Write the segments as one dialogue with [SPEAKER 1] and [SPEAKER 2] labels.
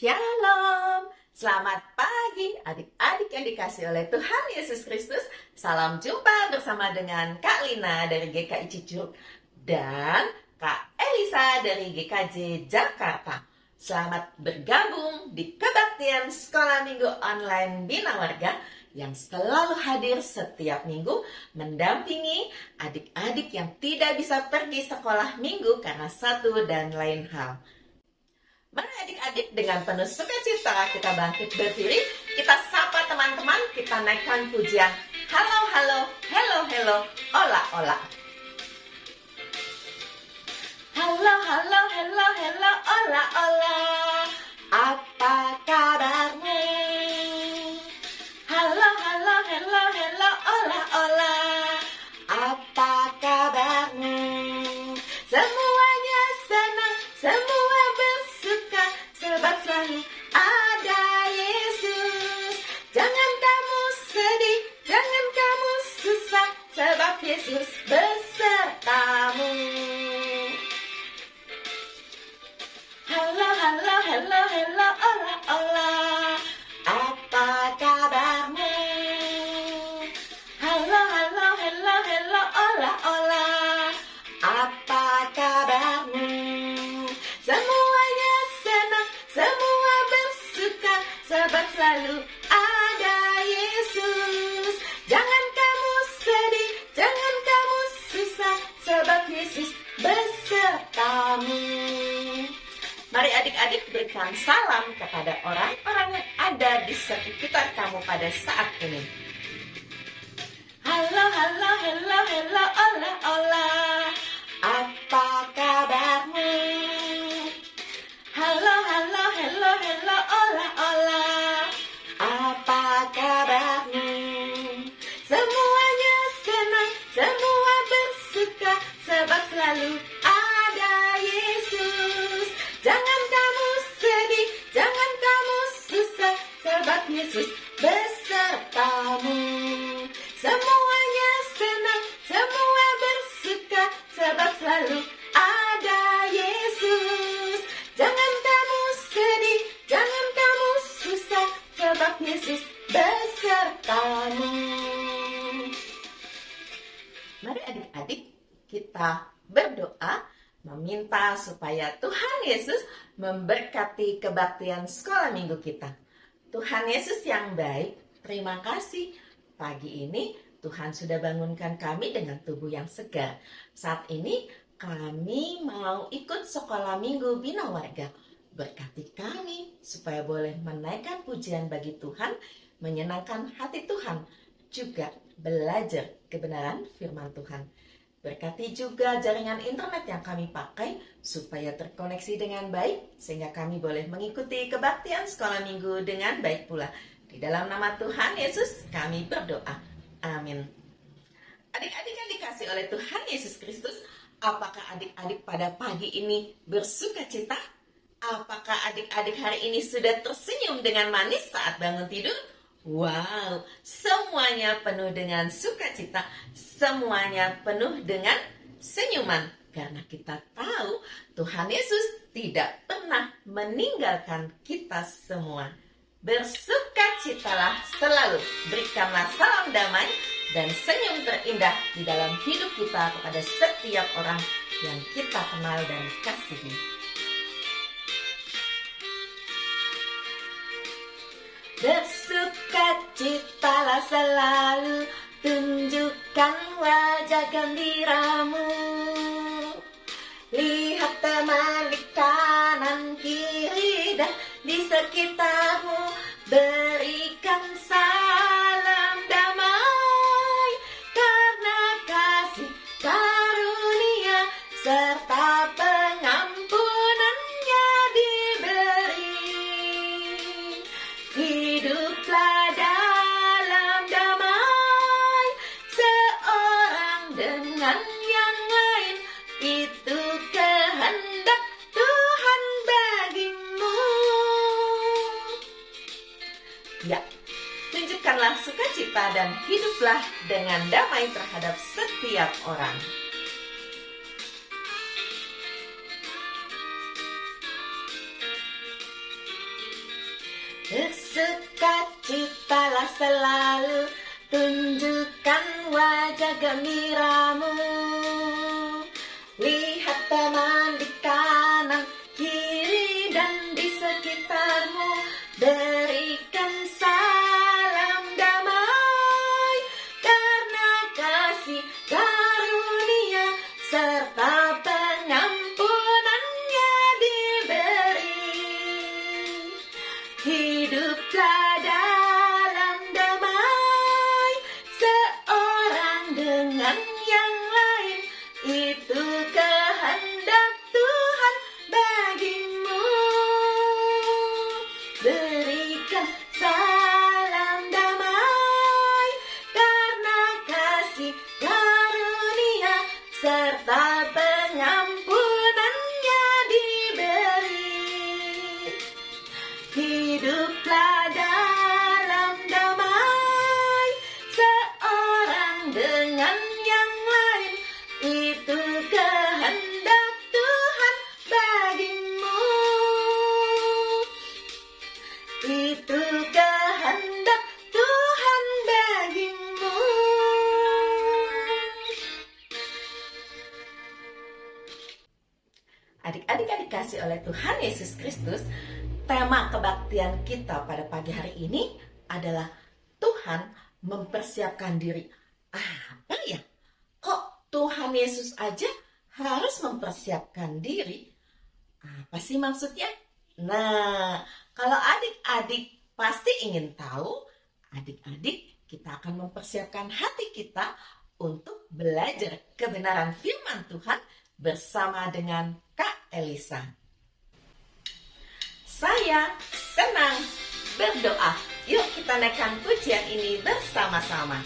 [SPEAKER 1] Shalom, selamat pagi adik-adik yang dikasih oleh Tuhan Yesus Kristus. Salam jumpa bersama dengan Kak Lina dari GKI Cicurug dan Kak Elisa dari GKJ Jakarta. Selamat bergabung di kebaktian Sekolah Minggu Online Bina Warga yang selalu hadir setiap minggu mendampingi adik-adik yang tidak bisa pergi sekolah minggu karena satu dan lain hal. Mari adik-adik dengan penuh sukacita kita bangkit berdiri, kita sapa teman-teman, kita naikkan pujian halo halo, hello hello, ola ola. Halo halo hello hello, ola ola. Apa kabarmu? Halo halo hello hello, ola ola. Apa kabarmu? Semuanya senang, semua bersuka, sebab selalu ada Yesus. Jangan kamu sedih, jangan kamu susah, sebab Yesus besertamu. Halo halo hello hello, ola ola. Apa kabarmu? Halo halo hello hello, ola ola. Apa kabarmu? Semuanya senang, semua bersuka, sebab selalu ada Yesus. Jangan kamu sedih, jangan kamu susah, sebab Yesus besertamu. Mari adik-adik berikan salam kepada orang-orang yang ada di sekitar kamu pada saat ini. Halo halo hello hello, ola ola. Apa kabarmu? Halo halo hello hello, ola ola. Apa kabarmu? Semuanya senang, semua bersuka, sebab selalu ada Yesus. Jangan kamu sedih, jangan kamu susah, sebab Yesus besertamu. Semuanya senang, semua bersuka, sebab selalu ada Yesus. Jangan kamu sedih, jangan kamu susah, sebab Yesus besertamu. Mari adik-adik kita berdoa meminta supaya Tuhan Yesus memberkati kebaktian sekolah minggu kita. Tuhan Yesus yang baik, terima kasih. Pagi ini Tuhan sudah bangunkan kami dengan tubuh yang segar. Saat ini kami mau ikut sekolah minggu Bina Warga. Berkati kami supaya boleh menaikkan pujian bagi Tuhan, menyenangkan hati Tuhan, juga belajar kebenaran firman Tuhan. Berkati juga jaringan internet yang kami pakai supaya terkoneksi dengan baik, sehingga kami boleh mengikuti kebaktian sekolah minggu dengan baik pula. Di dalam nama Tuhan Yesus kami berdoa. Amin. Adik-adik yang dikasih oleh Tuhan Yesus Kristus, apakah adik-adik pada pagi ini bersuka cita? Apakah adik-adik hari ini sudah tersenyum dengan manis saat bangun tidur? Wow, semuanya penuh dengan sukacita, semuanya penuh dengan senyuman. Karena kita tahu Tuhan Yesus tidak pernah meninggalkan kita semua. Bersukacitalah selalu, berikanlah salam damai dan senyum terindah di dalam hidup kita kepada setiap orang yang kita kenal dan kasihi. Bersukacitalah selalu, tunjukkan wajah gembiramu. Lihat teman di kanan kiri dan di sekitarmu, berikan salam damai, karena kasih karunia serta pengampunannya diberi. Hiduplah dalam damai, seorang dengan yang lain, itu kehendak Tuhan bagimu. Ya, tunjukkanlah sukacita dan hiduplah dengan damai terhadap setiap orang. Sukacitalah selalu, tunjukkan wajah gembiramu. Lihat teman di kanan, kiri, dan di sekitarmu. Berikan salam damai, karena kasih karunia serta pengampunannya diberi. Hiduplah dalam damai, seorang dengan yang lain. Itu kehendak Tuhan bagimu. Berikan salam damai, karena kasih karunia serta pengampunannya diberi. Hiduplah dalam damai, seorang dengan yang lain. Itu kehendak Tuhan bagimu. Itu kehendak Tuhan bagimu. Adik-adik yang dikasih oleh Tuhan Yesus Kristus, tema kebaktian kita pada pagi hari ini adalah Tuhan mempersiapkan diri. Apa ya? Kok Tuhan Yesus aja harus mempersiapkan diri? Apa sih maksudnya? Nah, kalau adik-adik pasti ingin tahu, adik-adik kita akan mempersiapkan hati kita untuk belajar kebenaran firman Tuhan bersama dengan Kak Elisa. Saya senang berdoa. Yuk kita naikkan pujian ini bersama-sama.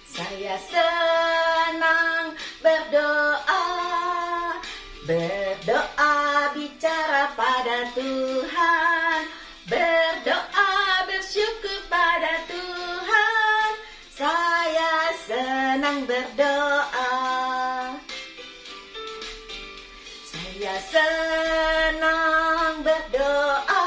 [SPEAKER 1] Saya senang berdoa, berdoa bicara pada Tuhan, berdoa bersyukur pada Tuhan. Saya senang berdoa. Saya senang berdoa,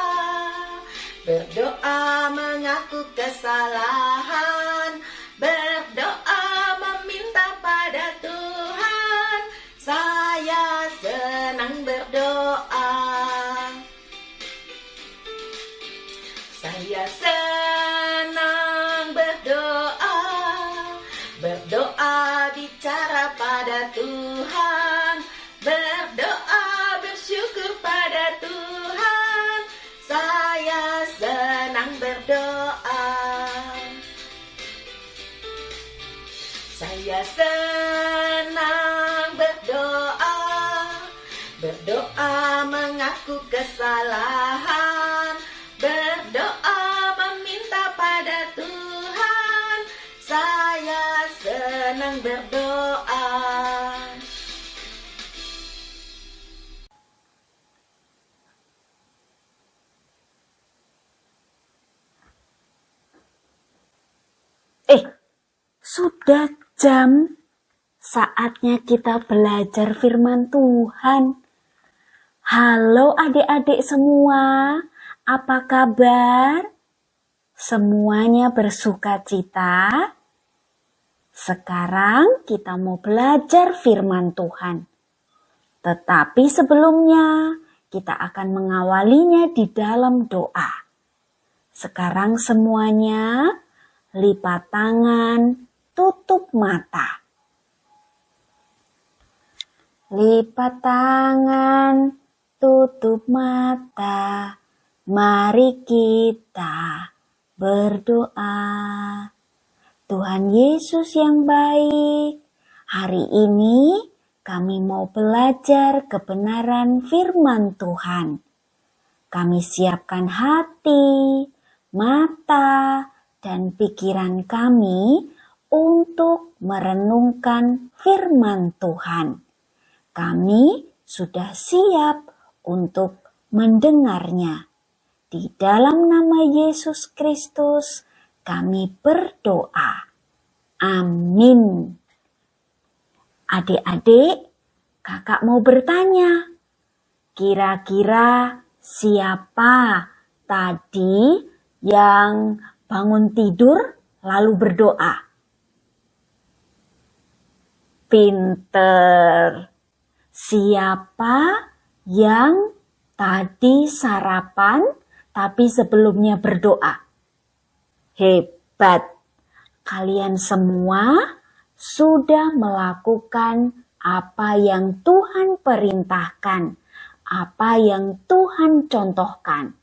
[SPEAKER 1] berdoa mengaku kesalahan, berdoa meminta pada Tuhan. Saya senang berdoa. Saya senang berdoa, berdoa bicara pada Tuhan, berdoa bersyukur pada Tuhan. Saya senang berdoa. Saya senang berdoa, berdoa mengaku kesalahan, berdoa meminta pada Tuhan. Saya senang berdoa.
[SPEAKER 2] Sudah jam, saatnya kita belajar firman Tuhan. Halo adik-adik semua, apa kabar? Semuanya bersukacita? Sekarang kita mau belajar firman Tuhan. Tetapi sebelumnya, kita akan mengawalinya di dalam doa. Sekarang semuanya, lipat tangan, tutup mata. Lipat tangan, tutup mata. Mari kita berdoa. Tuhan Yesus yang baik, hari ini kami mau belajar kebenaran firman Tuhan. Kami siapkan hati, mata, dan pikiran kami untuk merenungkan firman Tuhan. Kami sudah siap untuk mendengarnya. Di dalam nama Yesus Kristus kami berdoa. Amin. Adik-adik, kakak mau bertanya, Kira-kira siapa tadi yang bangun tidur lalu berdoa? Pinter. Siapa yang tadi sarapan tapi sebelumnya berdoa? Hebat. Kalian semua sudah melakukan apa yang Tuhan perintahkan, apa yang Tuhan contohkan.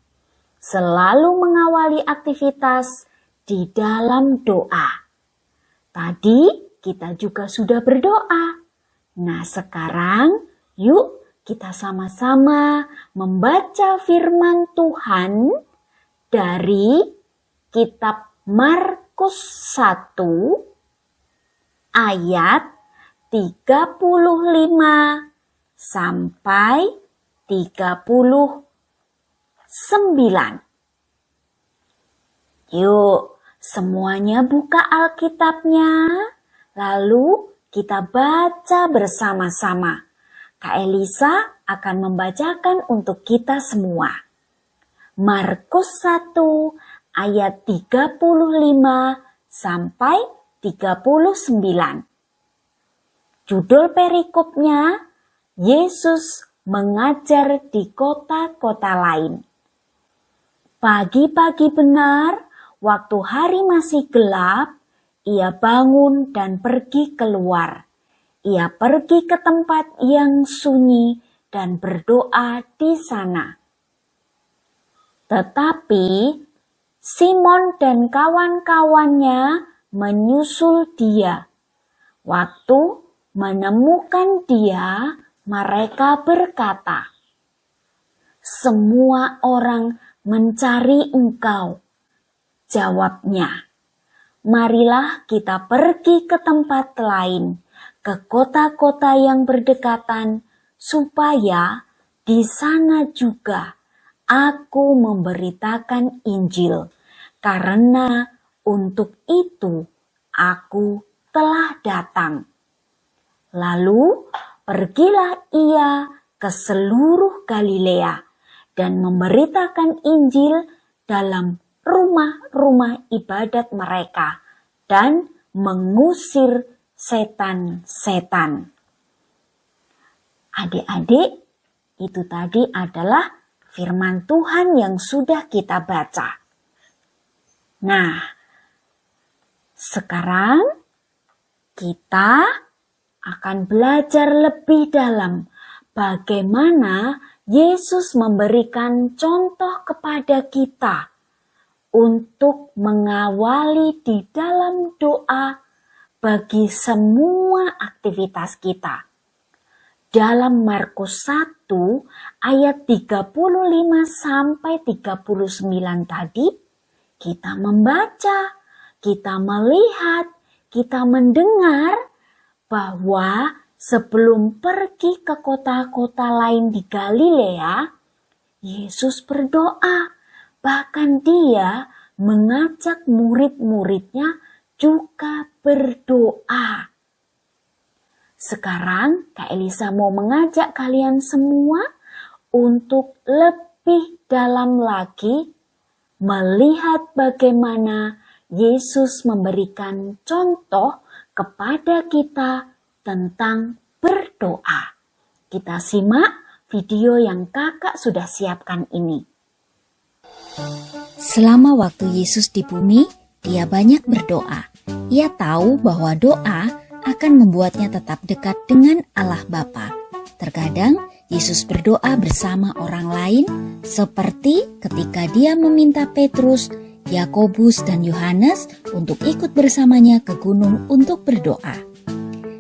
[SPEAKER 2] Selalu mengawali aktivitas di dalam doa. Tadi kita juga sudah berdoa. Nah, sekarang yuk kita sama-sama membaca firman Tuhan dari kitab Markus 1 ayat 35 sampai 39. Yuk, semuanya buka Alkitabnya, lalu kita baca bersama-sama. Kak Elisa akan membacakan untuk kita semua. Markus 1 ayat 35 sampai 39. Judul perikopnya, Yesus mengajar di kota-kota lain. Pagi-pagi benar, waktu hari masih gelap, ia bangun dan pergi keluar. Ia pergi ke tempat yang sunyi dan berdoa di sana. Tetapi Simon dan kawan-kawannya menyusul dia. Waktu menemukan dia, mereka berkata, "Semua orang mencari Engkau." Jawabnya, "Marilah kita pergi ke tempat lain, ke kota-kota yang berdekatan, supaya di sana juga aku memberitakan Injil, karena untuk itu aku telah datang." Lalu pergilah ia ke seluruh Galilea dan memberitakan Injil dalam rumah-rumah ibadat mereka dan mengusir setan-setan. Adik-adik, itu tadi adalah firman Tuhan yang sudah kita baca. Nah, sekarang kita akan belajar lebih dalam bagaimana Yesus memberikan contoh kepada kita untuk mengawali di dalam doa bagi semua aktivitas kita. Dalam Markus 1 ayat 35 sampai 39 tadi, kita membaca, kita melihat, kita mendengar bahwa sebelum pergi ke kota-kota lain di Galilea, Yesus berdoa. Bahkan dia mengajak murid-muridnya juga berdoa. Sekarang Kak Elisa mau mengajak kalian semua untuk lebih dalam lagi melihat bagaimana Yesus memberikan contoh kepada kita tentang berdoa. Kita simak video yang kakak sudah siapkan ini.
[SPEAKER 3] Selama waktu Yesus di bumi, dia banyak berdoa. Ia tahu bahwa doa akan membuatnya tetap dekat dengan Allah Bapa. Terkadang Yesus berdoa bersama orang lain, seperti ketika dia meminta Petrus, Yakobus, dan Yohanes untuk ikut bersamanya ke gunung untuk berdoa.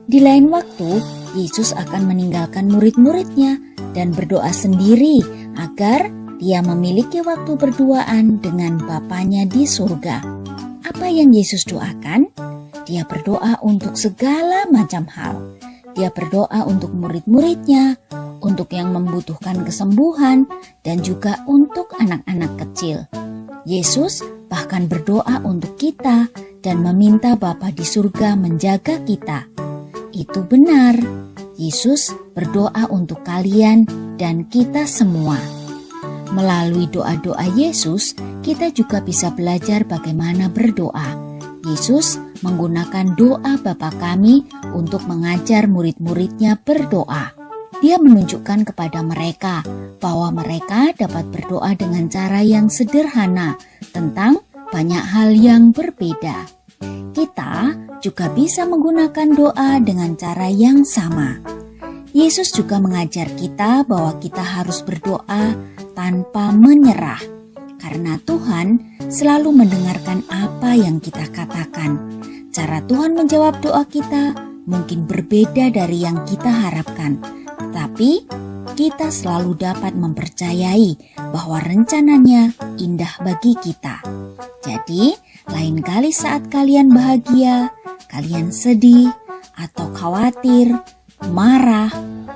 [SPEAKER 3] Di lain waktu, Yesus akan meninggalkan murid-muridnya dan berdoa sendiri agar dia memiliki waktu berduaan dengan Bapanya di surga. Apa yang Yesus doakan? Dia berdoa untuk segala macam hal. Dia berdoa untuk murid-muridnya, untuk yang membutuhkan kesembuhan, dan juga untuk anak-anak kecil. Yesus bahkan berdoa untuk kita dan meminta Bapa di surga menjaga kita. Itu benar. Yesus berdoa untuk kalian dan kita semua. Melalui doa-doa Yesus, kita juga bisa belajar bagaimana berdoa. Yesus menggunakan doa Bapa kami untuk mengajar murid-muridnya berdoa. Dia menunjukkan kepada mereka bahwa mereka dapat berdoa dengan cara yang sederhana tentang banyak hal yang berbeda. Kita juga bisa menggunakan doa dengan cara yang sama. Yesus juga mengajar kita bahwa kita harus berdoa tanpa menyerah, karena Tuhan selalu mendengarkan apa yang kita katakan. Cara Tuhan menjawab doa kita mungkin berbeda dari yang kita harapkan, tetapi kita selalu dapat mempercayai bahwa rencananya indah bagi kita. Jadi, lain kali saat kalian bahagia, kalian sedih, atau khawatir, marah,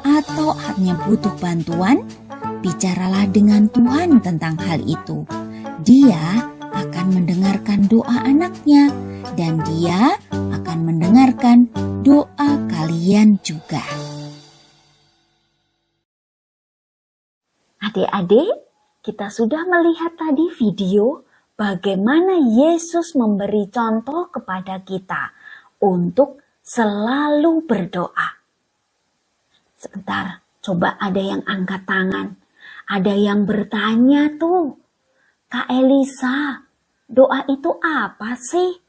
[SPEAKER 3] atau hanya butuh bantuan, bicaralah dengan Tuhan tentang hal itu. Dia akan mendengarkan doa anaknya, dan Dia akan mendengarkan doa kalian juga.
[SPEAKER 2] Adik-adik, kita sudah melihat tadi video bagaimana Yesus memberi contoh kepada kita untuk selalu berdoa. Sebentar, coba ada yang angkat tangan. Ada yang bertanya tuh, Kak Elisa, doa itu apa sih?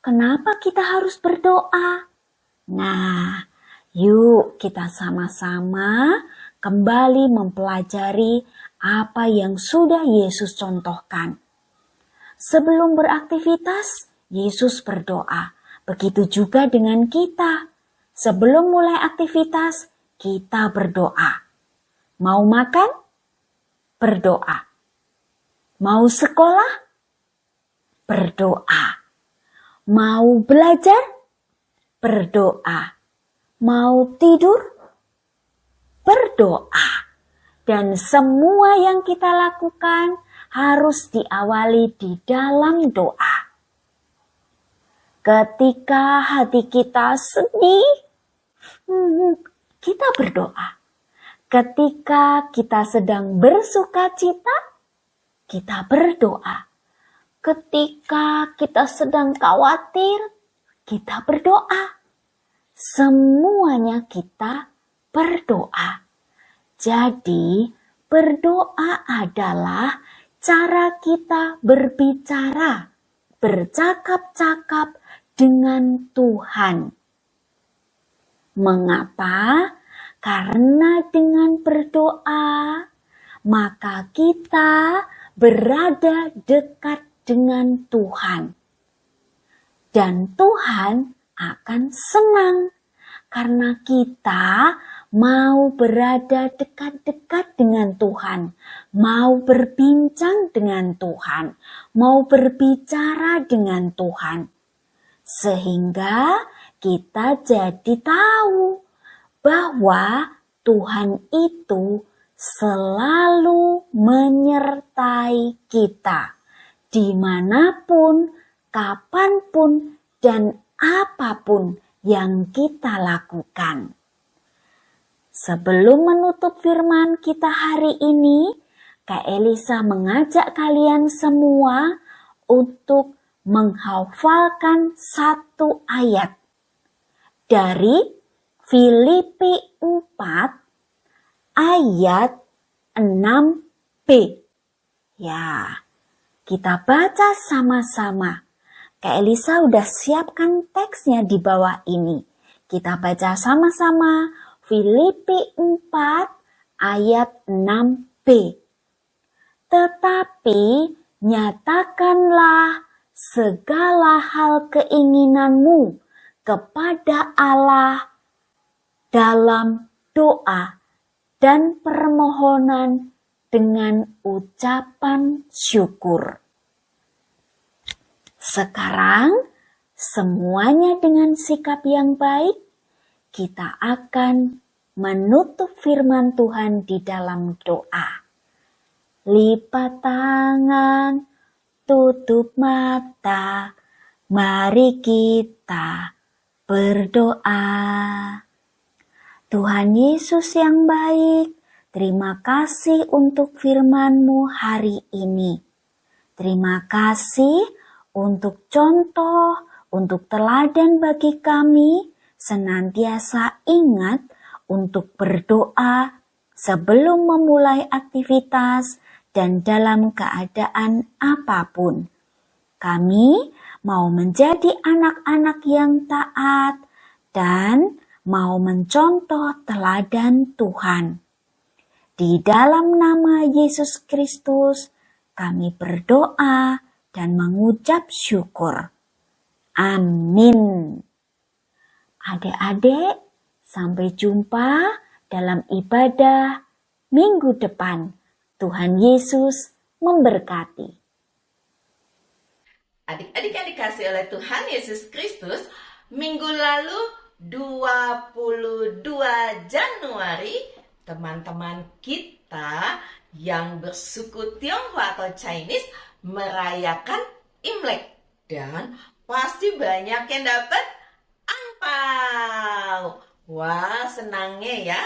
[SPEAKER 2] Kenapa kita harus berdoa? Nah, yuk kita sama-sama kembali mempelajari apa yang sudah Yesus contohkan. Sebelum beraktivitas, Yesus berdoa. Begitu juga dengan kita. Sebelum mulai aktivitas, kita berdoa. Mau makan? Berdoa. Mau sekolah? Berdoa. Mau belajar? Berdoa. Mau tidur? Berdoa. Dan semua yang kita lakukan harus diawali di dalam doa. Ketika hati kita sedih, kita berdoa. Ketika kita sedang bersukacita, kita berdoa. Ketika kita sedang khawatir, kita berdoa. Semuanya kita berdoa. Jadi, berdoa adalah cara kita berbicara, bercakap-cakap dengan Tuhan. Mengapa? Karena dengan berdoa, maka kita berada dekat dengan Tuhan. Dan Tuhan akan senang karena kita mau berada dekat-dekat dengan Tuhan, mau berbincang dengan Tuhan, mau berbicara dengan Tuhan. Sehingga kita jadi tahu bahwa Tuhan itu selalu menyertai kita dimanapun, kapanpun, dan apapun yang kita lakukan. Sebelum menutup firman kita hari ini, Kak Elisa mengajak kalian semua untuk menghafalkan satu ayat dari Filipi 4 ayat 6b. Ya, kita baca sama-sama. Kak Elisa udah siapkan teksnya di bawah ini. Kita baca sama-sama Filipi 4 ayat 6b. Tetapi nyatakanlah segala hal keinginanmu kepada Allah dalam doa dan permohonan dengan ucapan syukur. Sekarang, semuanya dengan sikap yang baik, kita akan menutup firman Tuhan di dalam doa. Lipat tangan, tutup mata, mari kita berdoa. Tuhan Yesus yang baik, Terima kasih untuk firman-Mu hari ini. Terima kasih untuk contoh, untuk teladan bagi kami, senantiasa ingat untuk berdoa sebelum memulai aktivitas dan dalam keadaan apapun. Kami mau menjadi anak-anak yang taat dan mau mencontoh teladan Tuhan. Di dalam nama Yesus Kristus, kami berdoa dan mengucap syukur. Amin. Adik-adik, sampai jumpa dalam ibadah minggu depan. Tuhan Yesus memberkati.
[SPEAKER 1] Adik-adik yang dikasih oleh Tuhan Yesus Kristus, minggu lalu 22 Januari, teman-teman kita yang bersuku Tionghoa atau Chinese merayakan Imlek. Dan pasti banyak yang dapat angpau. Wah, senangnya ya.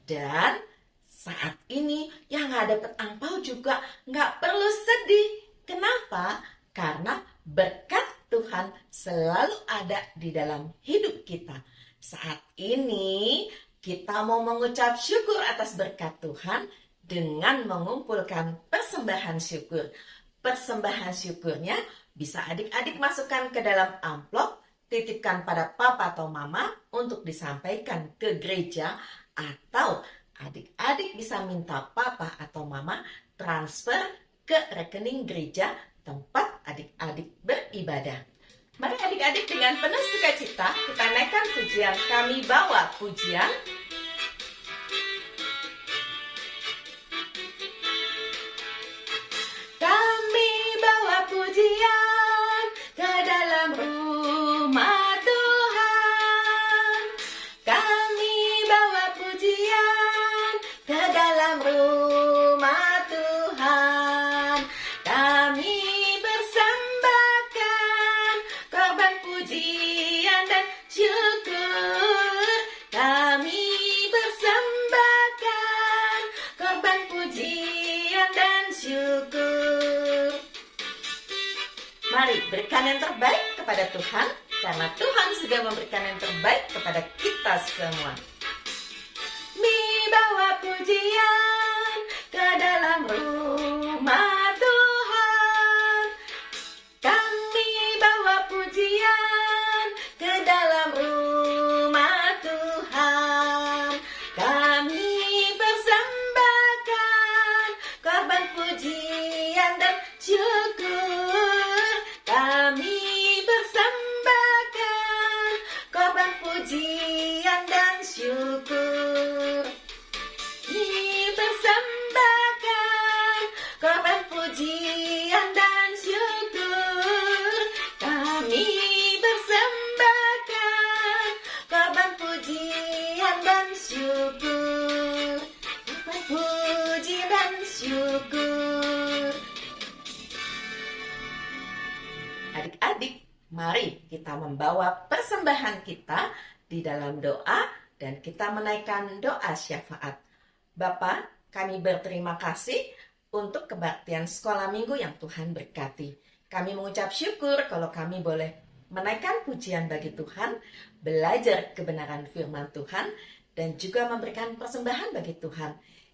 [SPEAKER 1] Dan saat ini yang nggak dapat angpau juga nggak perlu sedih. Kenapa? Karena berkat Tuhan selalu ada di dalam hidup kita. Saat ini kita mau mengucap syukur atas berkat Tuhan dengan mengumpulkan persembahan syukur. Persembahan syukurnya bisa adik-adik masukkan ke dalam amplop, titipkan pada papa atau mama untuk disampaikan ke gereja, atau adik-adik bisa minta papa atau mama transfer ke rekening gereja tempat adik-adik beribadah. Mari adik-adik dengan penuh sukacita kita naikkan pujian Kami Bawa Pujian. Kami bawa pujian ke dalam rumah Tuhan. Kami bawa pujian ke dalam rumah Tuhan. Kami persembahkan korban pujian dan syukur. Kami persembahkan korban pujian dan syukur. Mari berikan yang terbaik kepada Tuhan, karena Tuhan sudah memberikan yang terbaik kepada kita semua. Mi bawa pujian ke dalam rumah Tuhan. Kami bawa pujian ke dalam rumah Tuhan. Kami persembahkan korban pujian dan syukur. Kami persembahkan korban pujian dan syukur. Kami persembahkan korban pujian dan syukur. Kami persembahkan korban pujian dan syukur. Korban puji dan syukur. Adik-adik, mari kita membawa persembahan kita di dalam doa dan kita menaikkan doa syafaat. Bapa, kami berterima kasih untuk kebaktian sekolah minggu yang Tuhan berkati. Kami mengucap syukur kalau kami boleh menaikkan pujian bagi Tuhan, belajar kebenaran firman Tuhan, dan juga memberikan persembahan bagi Tuhan.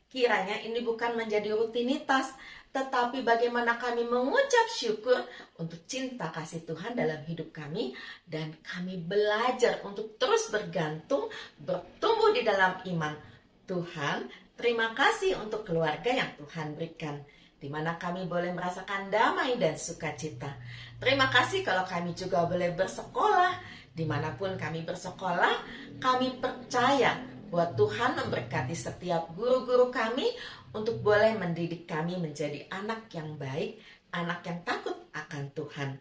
[SPEAKER 1] Kiranya ini bukan menjadi rutinitas, tetapi bagaimana kami mengucap syukur untuk cinta kasih Tuhan dalam hidup kami, dan kami belajar untuk terus bergantung, bertumbuh di dalam iman. Tuhan, terima kasih untuk keluarga yang Tuhan berikan, di mana kami boleh merasakan damai dan sukacita. Terima kasih kalau kami juga boleh bersekolah. Dimanapun kami bersekolah, kami percaya bahwa Tuhan memberkati setiap guru-guru kami untuk boleh mendidik kami menjadi anak yang baik, anak yang takut akan Tuhan.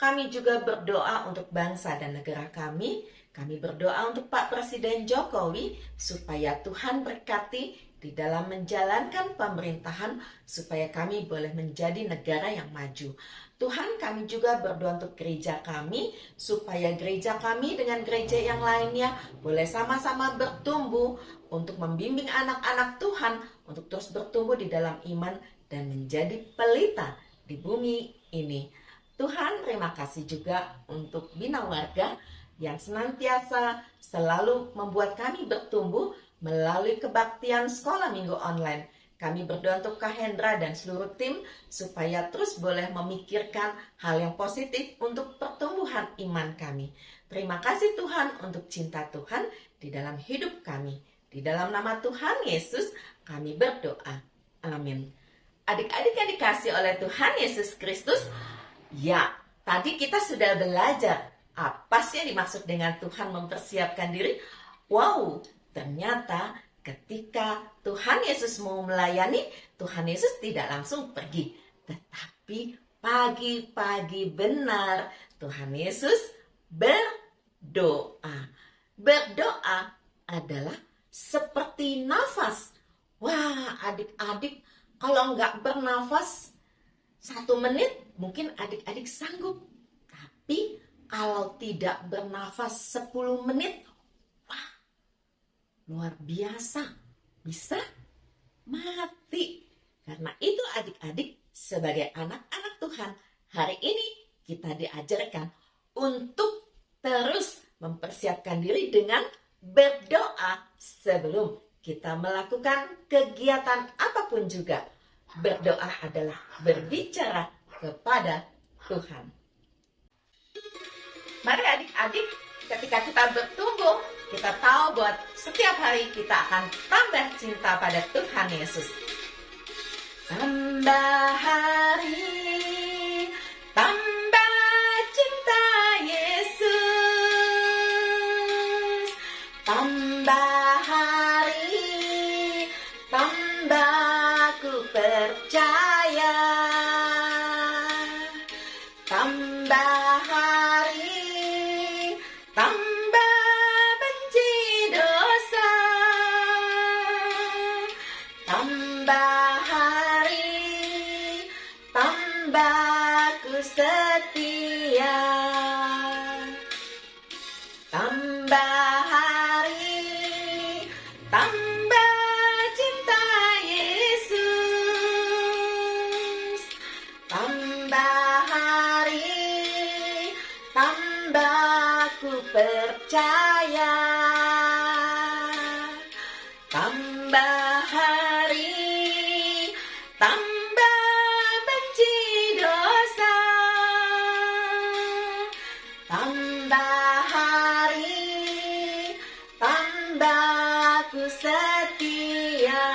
[SPEAKER 1] Kami juga berdoa untuk bangsa dan negara kami. Kami berdoa untuk Pak Presiden Jokowi supaya Tuhan berkati di dalam menjalankan pemerintahan supaya kami boleh menjadi negara yang maju. Tuhan, kami juga berdoa untuk gereja kami, supaya gereja kami dengan gereja yang lainnya boleh sama-sama bertumbuh untuk membimbing anak-anak Tuhan untuk terus bertumbuh di dalam iman dan menjadi pelita di bumi ini. Tuhan, terima kasih juga untuk Bina Warga yang senantiasa selalu membuat kami bertumbuh melalui kebaktian sekolah minggu online. Kami berdoa untuk Kak Hendra dan seluruh tim supaya terus boleh memikirkan hal yang positif untuk pertumbuhan iman kami. Terima kasih Tuhan untuk cinta Tuhan di dalam hidup kami. Di dalam nama Tuhan Yesus kami berdoa. Amin. Adik-adik yang dikasih oleh Tuhan Yesus Kristus, ya, tadi kita sudah belajar apa sih yang dimaksud dengan Tuhan mempersiapkan diri. Wow, ternyata ketika Tuhan Yesus mau melayani, Tuhan Yesus tidak langsung pergi. Tetapi pagi-pagi benar Tuhan Yesus berdoa. Berdoa adalah seperti nafas. Wah, adik-adik, kalau nggak bernafas 1 menit, mungkin adik-adik sanggup. Tapi kalau tidak bernafas 10 menit, luar biasa, bisa mati. Karena itu adik-adik sebagai anak-anak Tuhan, hari ini kita diajarkan untuk terus mempersiapkan diri dengan berdoa sebelum kita melakukan kegiatan apapun juga. Berdoa adalah berbicara kepada Tuhan. Mari adik-adik, ketika kita bertumbuh, kita tahu bahwa setiap hari kita akan tambah cinta pada Tuhan Yesus. Tambah hari, tambah cinta Yesus. Tambah hari, tambah ku percaya. Tambah hari, tambah benci dosa. Tambah hari, tambah ku setia. Tambah hari, tambah cinta Yesus. Tambah hari, tambah ku percaya. Tambah hari, tambah benci dosa. Tambah hari, tambah ku setia.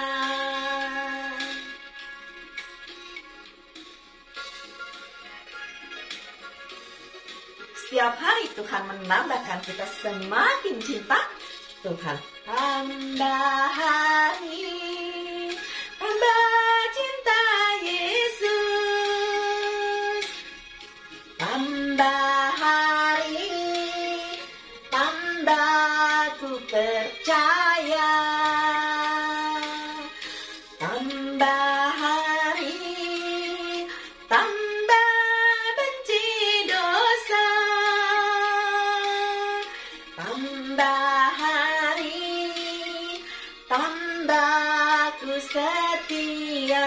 [SPEAKER 1] Setiap hari Tuhan menambahkan kita semakin cinta Tuhan. Tambah hari, tambah cinta Yesus. Tambah hari, tambah ku percaya. Tambah hari, tambah benci dosa. Tambah hari, tambah ku setia.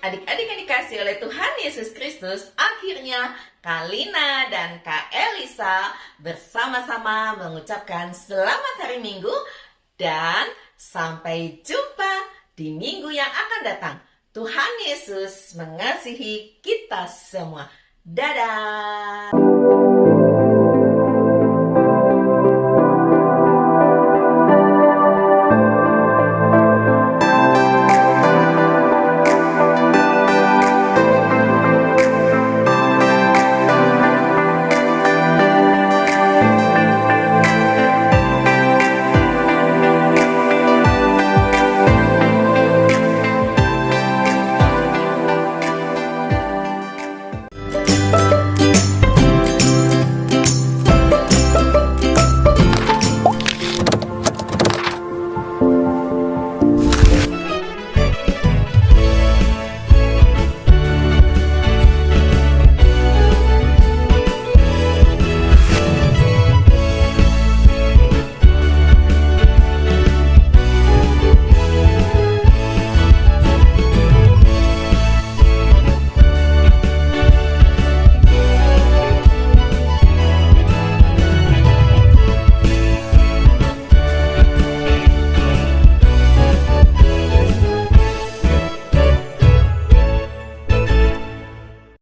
[SPEAKER 1] Adik-adik yang dikasih oleh Tuhan Yesus Kristus, akhirnya Kak Lina dan Kak Elisa bersama-sama mengucapkan selamat hari Minggu dan sampai jumpa di minggu yang akan datang. Tuhan Yesus mengasihi kita semua. Dadah!